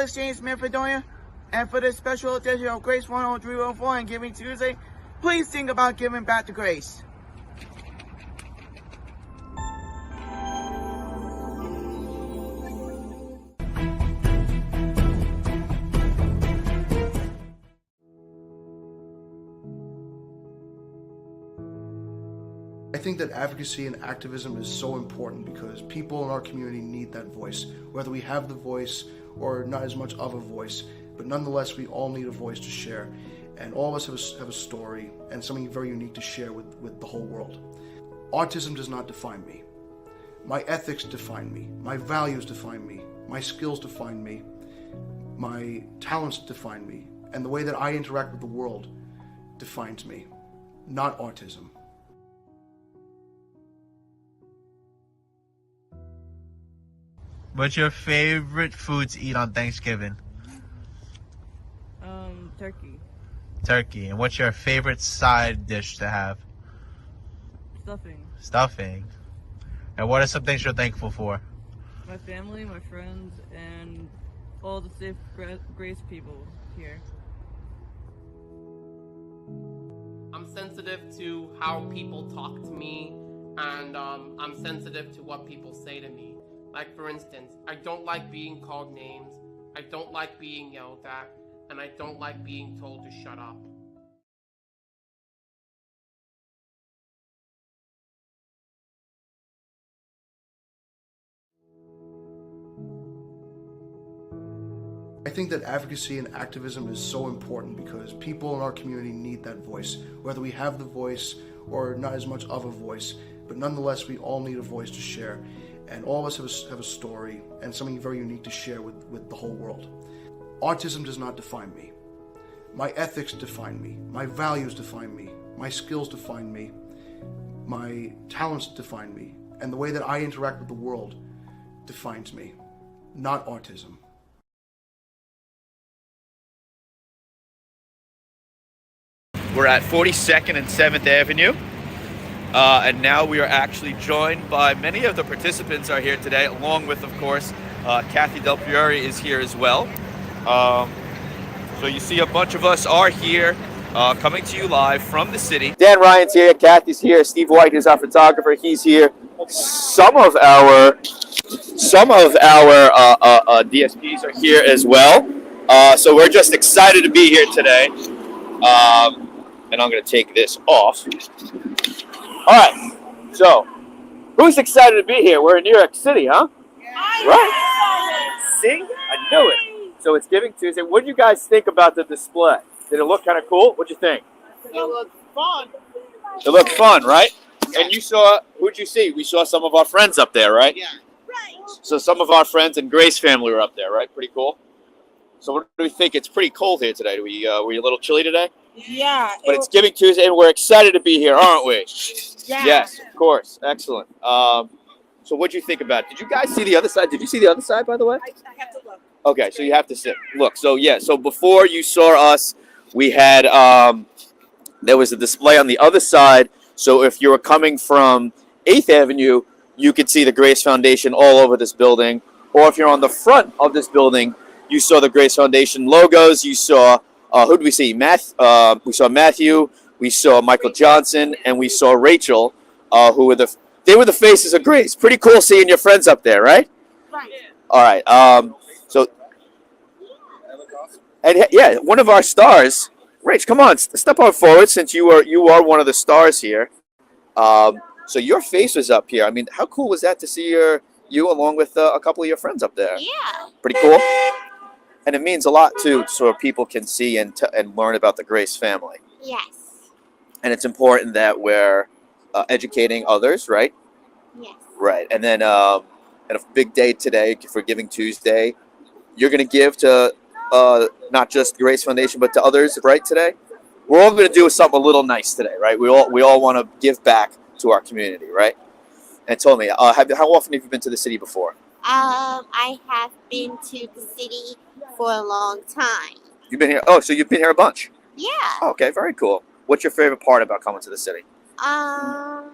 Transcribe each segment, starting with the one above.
Exchange Smith Fredonia, and for this special edition of Grace 10304 and Giving Tuesday, please think about giving back to Grace. I think that advocacy and activism is so important because people in our community need that voice, whether we have the voice or not as much of a voice, but nonetheless we all need a voice to share, and all of us have a story and something very unique to share with the whole world. Autism does not define me. My ethics define me, my values define me, my skills define me, my talents define me, and the way that I interact with the world defines me, not autism. What's your favorite food to eat on Thanksgiving? Turkey. Turkey. And what's your favorite side dish to have? Stuffing. Stuffing. And what are some things you're thankful for? My family, my friends, and all the safe grace people here. I'm sensitive to how people talk to me, and I'm sensitive to what people say to me. Like, for instance, I don't like being called names, I don't like being yelled at, and I don't like being told to shut up. I think that advocacy and activism is so important because people in our community need that voice, whether we have the voice or not as much of a voice, but nonetheless we all need a voice to share, and all of us have a story and something very unique to share with the whole world. Autism does not define me. My ethics define me, my values define me, my skills define me, my talents define me, and the way that I interact with the world defines me, not autism. We're at 42nd and 7th Avenue, and now we are actually joined by many of the participants are here today, along with, of course, Kathy Del Priore is here as well. So you see a bunch of us are here, coming to you live from the city. Dan Ryan's here, Kathy's here, Steve White is our photographer, he's here. Some of our DSPs are here as well. So we're just excited to be here today. And I'm going to take this off. All right, so who's excited to be here? We're in New York City, huh? Right? See? I knew it. So it's Giving Tuesday. What did you guys think about the display? Did it look kind of cool? What'd you think? It looked fun. It looked fun, right? And you saw, who'd you see? We saw some of our friends up there, right? Yeah. So some of our friends and Grace family were up there, right? Pretty cool. So what do we think? It's pretty cold here today. Were you a little chilly today? Yeah. But it's Giving Tuesday, and we're excited to be here, aren't we? Yeah. Yes, of course. Excellent. So what did you think about it? Did you guys see the other side? Did you see the other side, by the way? I have to look. Okay, so you have to sit. Look, so yeah, so before you saw us, we had, there was a display on the other side. So if you were coming from 8th Avenue, you could see the Grace Foundation all over this building. Or if you're on the front of this building, you saw the Grace Foundation logos. You saw, who did we see? We saw Matthew, we saw Michael Johnson, and we saw Rachel, who were they were the faces of Grace. Pretty cool seeing your friends up there, right? Right. All right. So, and yeah, one of our stars, Rach, come on, step on forward since you are one of the stars here. So your face was up here. I mean, how cool was that to see you along with a couple of your friends up there? Yeah. Pretty cool. And it means a lot too, so people can see and learn about the Grace family. Yes. And it's important that we're educating others, right? Yes. Right. And then, and a big day today for Giving Tuesday. You're going to give to not just Grace Foundation, but to others, right? Today, we're all going to do something a little nice today, right? We all want to give back to our community, right? And tell me, how often have you been to the city before? I have been to the city for a long time. You've been here. Oh, so you've been here a bunch. Yeah. Oh, okay, very cool. What's your favorite part about coming to the city? I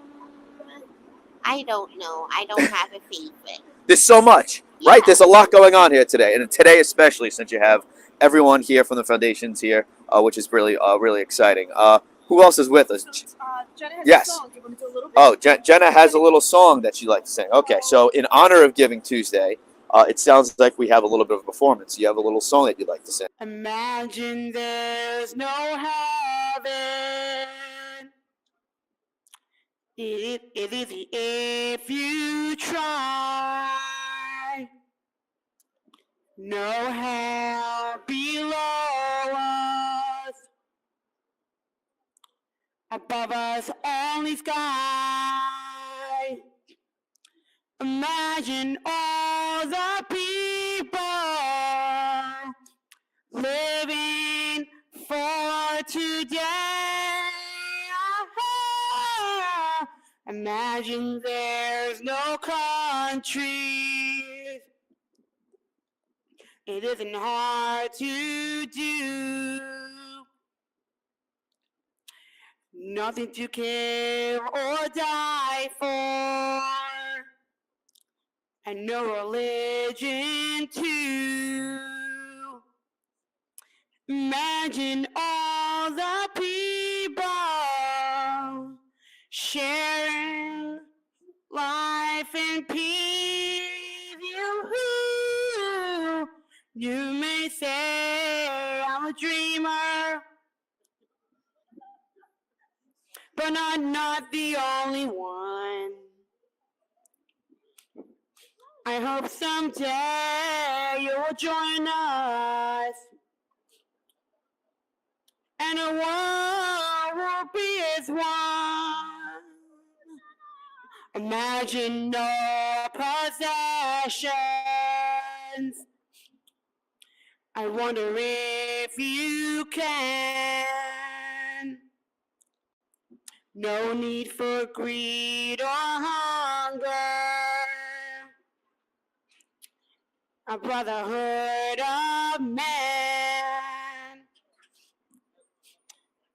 don't know. I don't have a favorite. There's so much. Right? There's a lot going on here today, and today especially since you have everyone here from the foundations here, which is really really exciting. Who else is with us? Jenna has Yes. a song. Do you want me to do a little bit? Oh, Jenna has a little song that she'd like to sing. Okay, so in honor of Giving Tuesday, it sounds like we have a little bit of a performance. You have a little song that you'd like to sing. Imagine there's no heaven. It is easy if you try. No hell below us. Above us, only sky. Imagine all the people living for today. Imagine there's no countries. It isn't hard to do. Nothing to kill or die for. And no religion too. Imagine all the people sharing life and peace. You may say I'm a dreamer, but I'm not the only one. I hope someday you'll join us, and the world will be as one. Imagine no possessions. I wonder if you can. No need for greed or hunger. A brotherhood of man.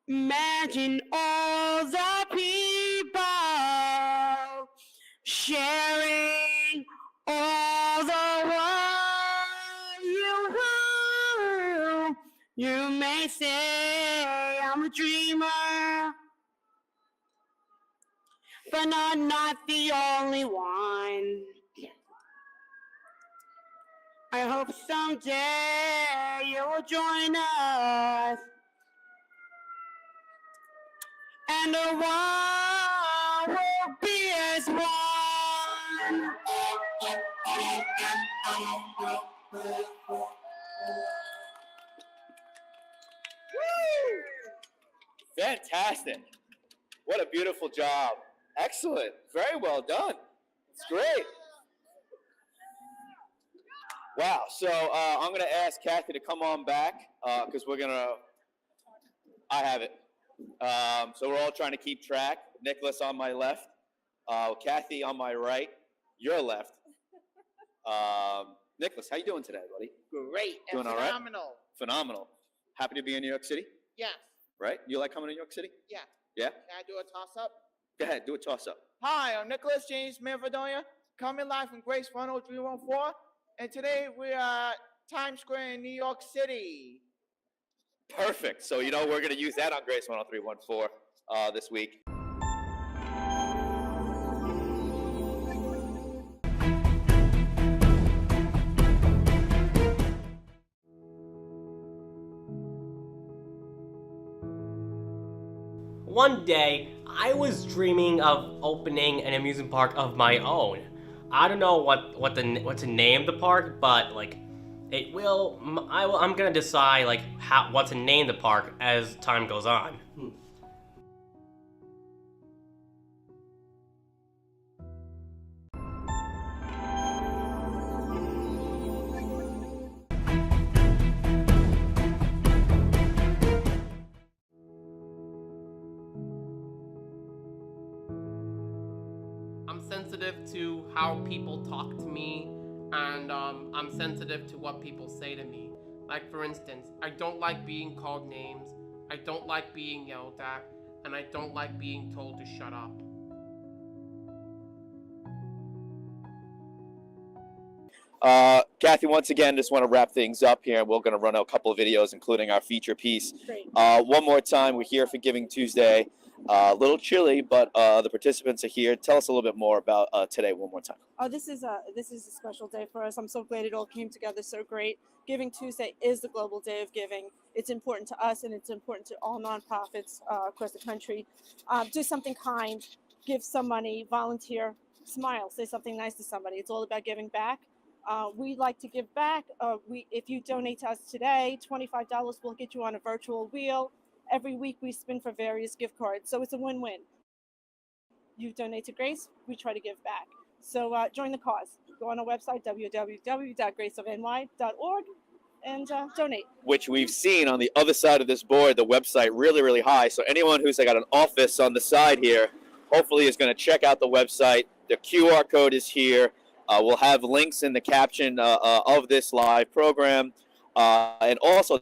Imagine all the people sharing all the world. You may say I'm a dreamer, but I'm not the only one. I hope someday you will join us, and the world will be as one. Fantastic. What a beautiful job. Excellent. Very well done. It's great. Wow. So I'm going to ask Kathy to come on back because we're going to, I have it. So we're all trying to keep track. Nicholas on my left, Kathy on my right, your left. Nicholas, how you doing today, buddy? Great. Doing all right? Phenomenal. Phenomenal. Happy to be in New York City? Yes. Right? You like coming to New York City? Yeah. Yeah? Can I do a toss-up? Go ahead, do a toss-up. Hi, I'm Nicholas James Manfredonia, coming live from Grace 10314, and today we are at Times Square in New York City. Perfect. So, you know, we're going to use that on Grace 10314 this week. One day, I was dreaming of opening an amusement park of my own. I don't know what to name the park, but like, I'm gonna decide like what to name the park as time goes on. I'm sensitive to how people talk to me, and I'm sensitive to what people say to me. Like, for instance, I don't like being called names, I don't like being yelled at, and I don't like being told to shut up. Kathy, once again, just want to wrap things up here. We're going to run a couple of videos, including our feature piece. Great. One more time, we're here for Giving Tuesday. A little chilly, but the participants are here. Tell us a little bit more about today one more time. Oh, this is a special day for us. I'm so glad it all came together so great. Giving Tuesday is the global day of giving. It's important to us, and it's important to all nonprofits across the country. Do something kind, give some money, volunteer, smile, say something nice to somebody. It's all about giving back. We like to give back. If you donate to us today, $25 will get you on a virtual wheel. Every week we spin for various gift cards, so it's a win-win. You donate to Grace, we try to give back. So join the cause. Go on our website, www.graceofny.org, and donate. Which we've seen on the other side of this board, the website really, really high. So anyone who's got an office on the side here, hopefully is going to check out the website. The QR code is here. We'll have links in the caption of this live program. And also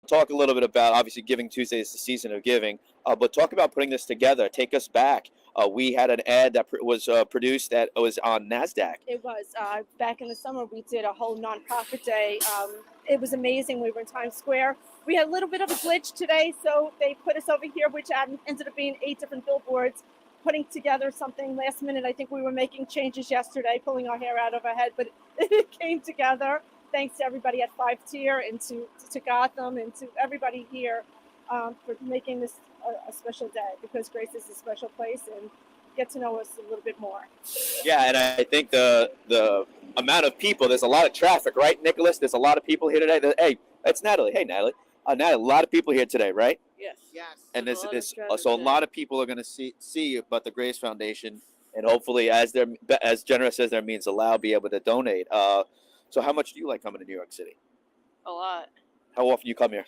talk a little bit about, obviously, Giving Tuesday is the season of giving, but talk about putting this together. Take us back. We had an ad that was produced that was on NASDAQ. It was. Back in the summer, we did a whole nonprofit day. It was amazing. We were in Times Square. We had a little bit of a glitch today, so they put us over here, which ended up being 8 different billboards, putting together something last minute. I think we were making changes yesterday, pulling our hair out of our head, but it came together. Thanks to everybody at 5 Tier and to Gotham and to everybody here for making this a special day, because Grace is a special place, and get to know us a little bit more. Yeah, and I think the amount of people, there's a lot of traffic, right, Nicholas? There's a lot of people here today. Hey, that's Natalie. Hey, Natalie. Natalie, a lot of people here today, right? Yes. Yes. And There's a lot of traffic so a today. lot of people are going to see about the Grace Foundation, and hopefully, as generous as their means allow, be able to donate. So how much do you like coming to New York City? A lot. How often do you come here?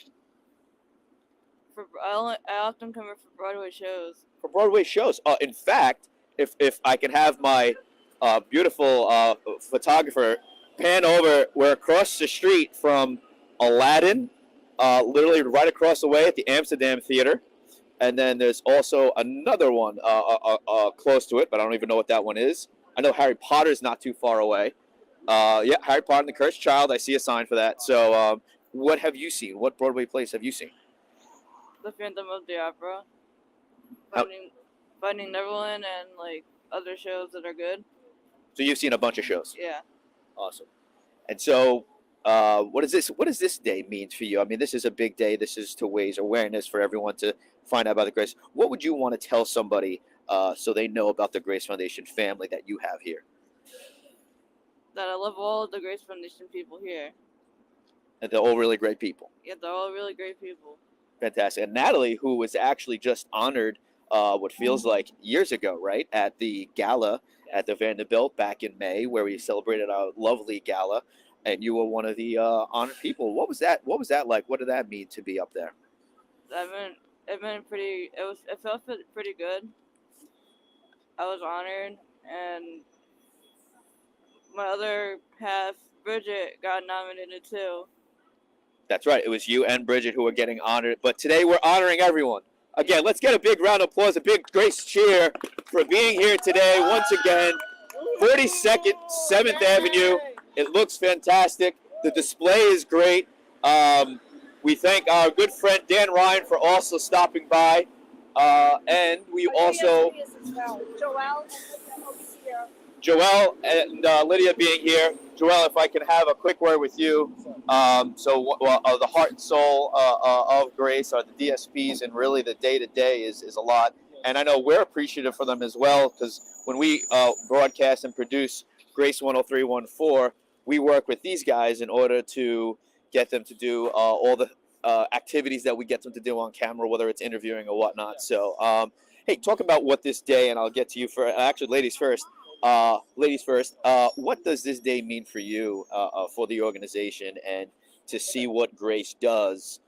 I often come here for Broadway shows. For Broadway shows. In fact, if I can have my beautiful photographer pan over, we're across the street from Aladdin, literally right across the way at the Amsterdam Theater. And then there's also another one close to it, but I don't even know what that one is. I know Harry Potter's not too far away. Yeah, Harry Potter and the Cursed Child. I see a sign for that. So what have you seen? What Broadway plays have you seen? The Phantom of the Opera. How- Finding Neverland and like other shows that are good. So you've seen a bunch of shows. Yeah. Awesome. And so what does this day mean for you? I mean, this is a big day. This is to raise awareness for everyone to find out about the Grace. What would you want to tell somebody so they know about the Grace Foundation family that you have here? That I love all the Grace Foundation people here. And they're all really great people. Yeah, they're all really great people. Fantastic. And Natalie, who was actually just honored what feels like years ago, right, at the gala at the Vanderbilt back in May, where we celebrated our lovely gala, and you were one of the honored people. What was that like? What did that mean to be up there? It felt pretty good. I was honored, and my other half, Bridget, got nominated too. That's right. It was you and Bridget who were getting honored. But today we're honoring everyone. Again, let's get a big round of applause, a big Grace cheer for being here today once again. 42nd, 7th Avenue. It looks fantastic. The display is great. We thank our good friend Dan Ryan for also stopping by. And we also... Joelle and Lydia being here. Joelle, if I can have a quick word with you. The heart and soul of Grace are the DSPs, and really the day-to-day is a lot. And I know we're appreciative for them as well, because when we broadcast and produce Grace 103.14, we work with these guys in order to get them to do all the activities that we get them to do on camera, whether it's interviewing or whatnot. So, hey, talk about what this day, and I'll get to you for actually ladies first. What does this day mean for you, for the organization, and to see what Grace does,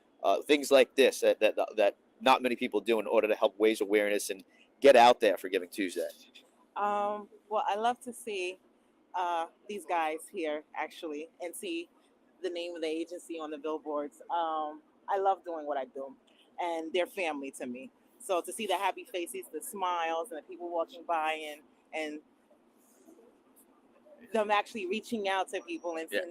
things like this that not many people do in order to help raise awareness and get out there for Giving Tuesday? Well, I love to see these guys here actually, and see the name of the agency on the billboards. I love doing what I do, and they're family to me. So to see the happy faces, the smiles, and the people walking by, and them actually reaching out to people and, Yeah.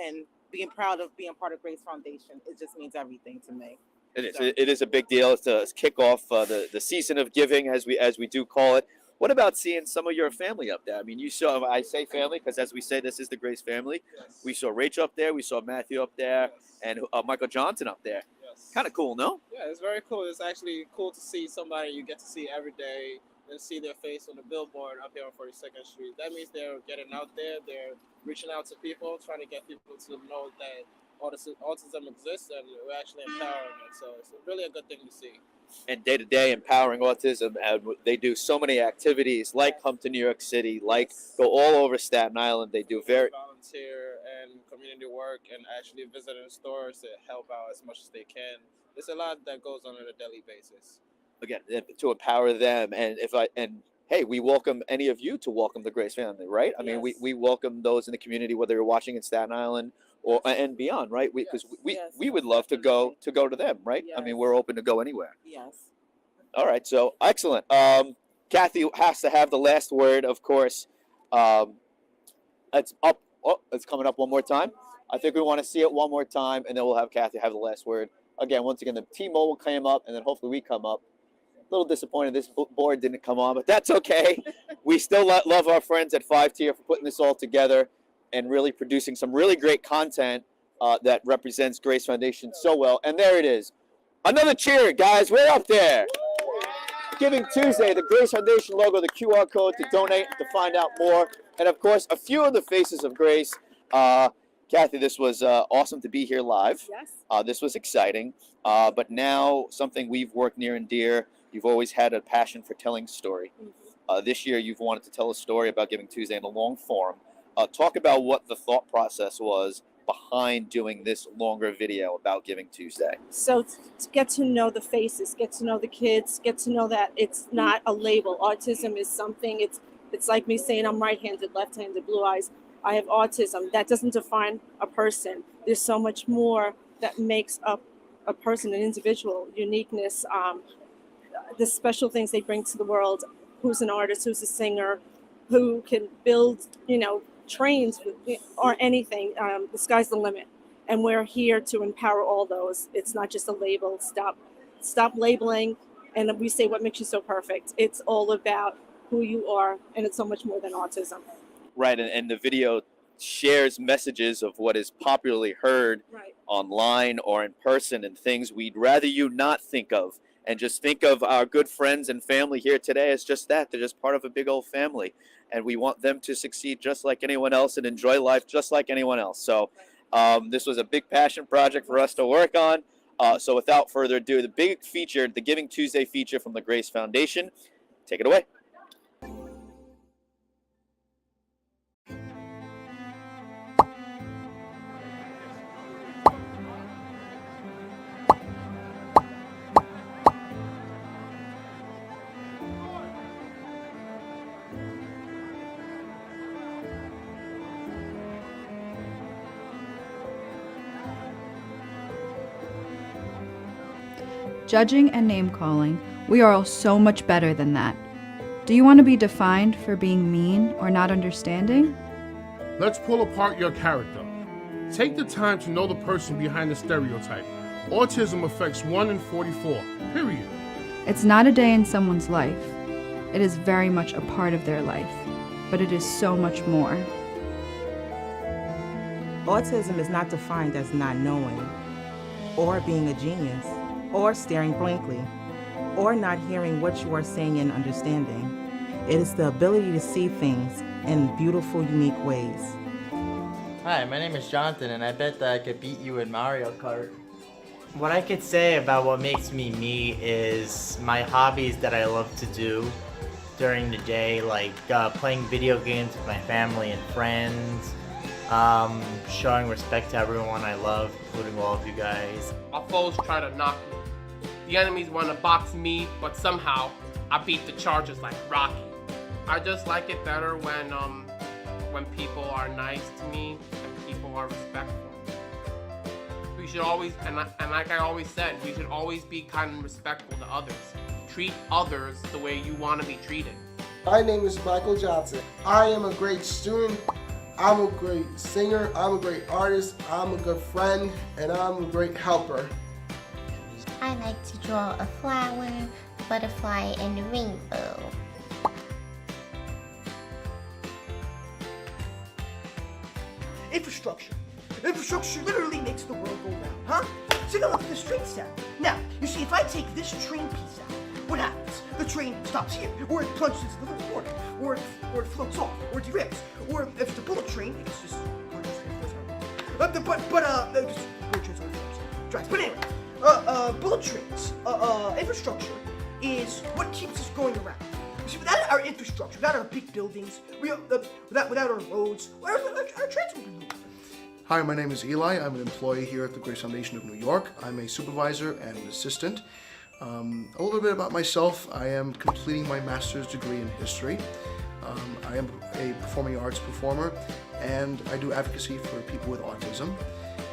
and being proud of being part of Grace Foundation. It just means everything to me. It is. So- It is a big deal. It's to kick off the season of giving, as we do call it. What about seeing some of your family up there? I mean, you saw. I say family because, as we say, this is the Grace family. Yes. We saw Rachel up there. We saw Matthew up there, and Michael Johnson up there. Yes. Kind of cool, no? Yeah, it's very cool. It's actually cool to see somebody you get to see every day and see their face on the billboard up here on 42nd Street. That means they're getting out there. They're reaching out to people, trying to get people to know that autism exists, and we're actually empowering it. So it's really a good thing to see. And day to day, empowering autism, and they do so many activities, like come to New York City, like go all over Staten Island. They do very. Volunteer and community work and actually visiting stores to help out as much as they can. There's a lot that goes on a daily basis. Again, to empower them, and hey, we welcome any of you to welcome the Grace family, right? I mean, Yes. we welcome those in the community, whether you're watching in Staten Island or and beyond, right? Because Yes. we would love to go to them, right? I mean, Yes. we're open to go anywhere. Yes. All right, so excellent. Kathy has to have the last word, of course. It's up. Oh, it's coming up one more time. I think we want to see it one more time, and then we'll have Kathy have the last word. Again, once again, the T-Mobile came up, and then hopefully we come up. A little disappointed this board didn't come on, but that's okay. We still love our friends at 5Tier for putting this all together and really producing some really great content that represents Grace Foundation so well. And there it is. Another cheer, guys. We're up there. Giving Tuesday, the Grace Foundation logo, the QR code to donate, to find out more. And, of course, a few of the faces of Grace. Kathy, this was awesome to be here live. Yes. This was exciting. But now something we've worked near and dear. You've always had a passion for telling story. This year, you've wanted to tell a story about Giving Tuesday in a long form. Talk about what the thought process was behind doing this longer video about Giving Tuesday. So to get to know the faces, get to know the kids, get to know that it's not a label. Autism is something. It's like me saying I'm right-handed, left-handed, blue eyes. I have autism. That doesn't define a person. There's so much more that makes up a person, an individual, uniqueness, the special things they bring to the world. Who's an artist, who's a singer, who can build, trains or anything. The sky's the limit. And we're here to empower all those. It's not just a label. Stop labeling. And we say, what makes you so perfect? It's all about who you are. And it's so much more than autism. Right, and the video shares messages of what is popularly heard online or in person, and things we'd rather you not think of. And just think of our good friends and family here today as just that. They're just part of a big old family. And we want them to succeed just like anyone else and enjoy life just like anyone else. So this was a big passion project for us to work on. So without further ado, the big feature, the Giving Tuesday feature from the Grace Foundation. Take it away. Judging and name-calling, we are all so much better than that. Do you want to be defined for being mean or not understanding? Let's pull apart your character. Take the time to know the person behind the stereotype. Autism affects 1 in 44, period. It's not a day in someone's life. It is very much a part of their life, but it is so much more. Autism is not defined as not knowing, or being a genius, or staring blankly, or not hearing what you are saying and understanding. It is the ability to see things in beautiful, unique ways. Hi, my name is Jonathan, and I bet that I could beat you in Mario Kart. What I could say about what makes me me is my hobbies that I love to do during the day, like playing video games with my family and friends, showing respect to everyone I love, including all of you guys. Our foes try to knock me. The enemies want to box me, but somehow I beat the charges like Rocky. I just like it better when people are nice to me and people are respectful. We should always, and like I always said, we should always be kind and respectful to others. Treat others the way you want to be treated. My name is Michael Johnson. I am a great student I'm a great singer, I'm a great artist, I'm a good friend, and I'm a great helper. I like to draw a flower, a butterfly, and a rainbow. Infrastructure. Infrastructure literally makes the world go round, huh? Take a look at the train set. Now, you see, if I take this train piece out, what happens? The train stops here, or it plunges into the little water, or it floats off, or it derails, or if it's a bullet train, it's just bullet trains, infrastructure is what keeps us going around. You see, without our infrastructure, without our big buildings, without our roads, our trains would be moving. Hi, my name is Eli. I'm an employee here at the Grace Foundation of New York. I'm a supervisor and an assistant. A little bit about myself. I am completing my master's degree in history. I am a performing arts performer, and I do advocacy for people with autism.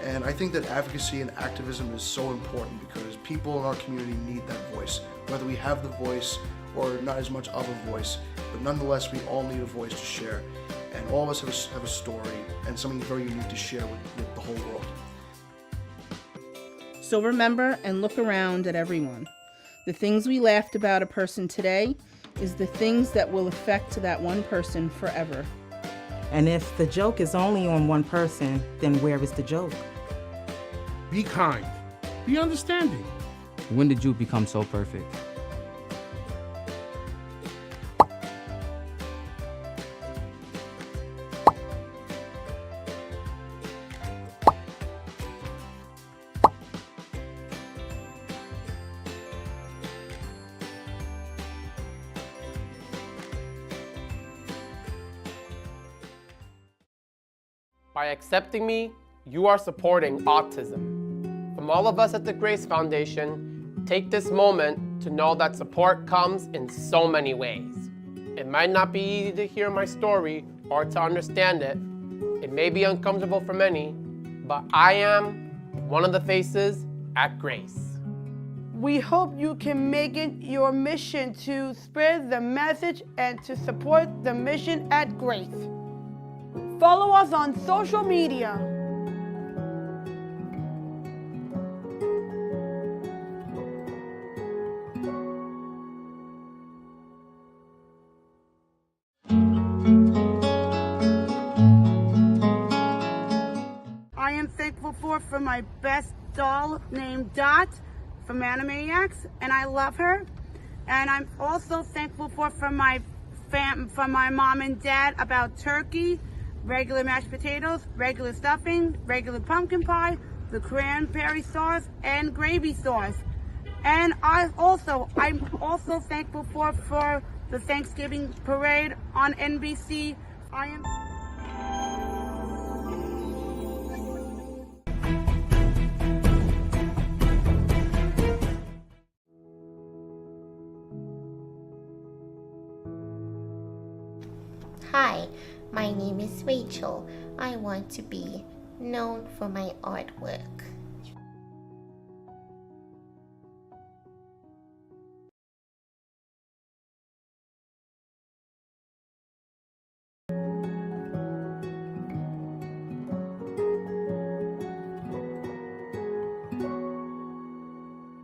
And I think that advocacy and activism is so important because people in our community need that voice, whether we have the voice or not as much of a voice, but nonetheless we all need a voice to share. And all of us have a story and something very unique to share with the whole world. So remember and look around at everyone. The things we laughed about a person today is the things that will affect that one person forever. And if the joke is only on one person, then where is the joke? Be kind. Be understanding. When did you become so perfect? By accepting me, you are supporting autism. From all of us at the Grace Foundation, take this moment to know that support comes in so many ways. It might not be easy to hear my story or to understand it. It may be uncomfortable for many, but I am one of the faces at Grace. We hope you can make it your mission to spread the message and to support the mission at Grace. Follow us on social media. I am thankful for my best doll named Dot from Animaniacs, and I love her. And I'm also thankful for my mom and dad about turkey, regular mashed potatoes, regular stuffing, regular pumpkin pie, the cranberry sauce, and gravy sauce. And I'm also thankful for the Thanksgiving parade on NBC. Hi, my name is Rachel. I want to be known for my artwork.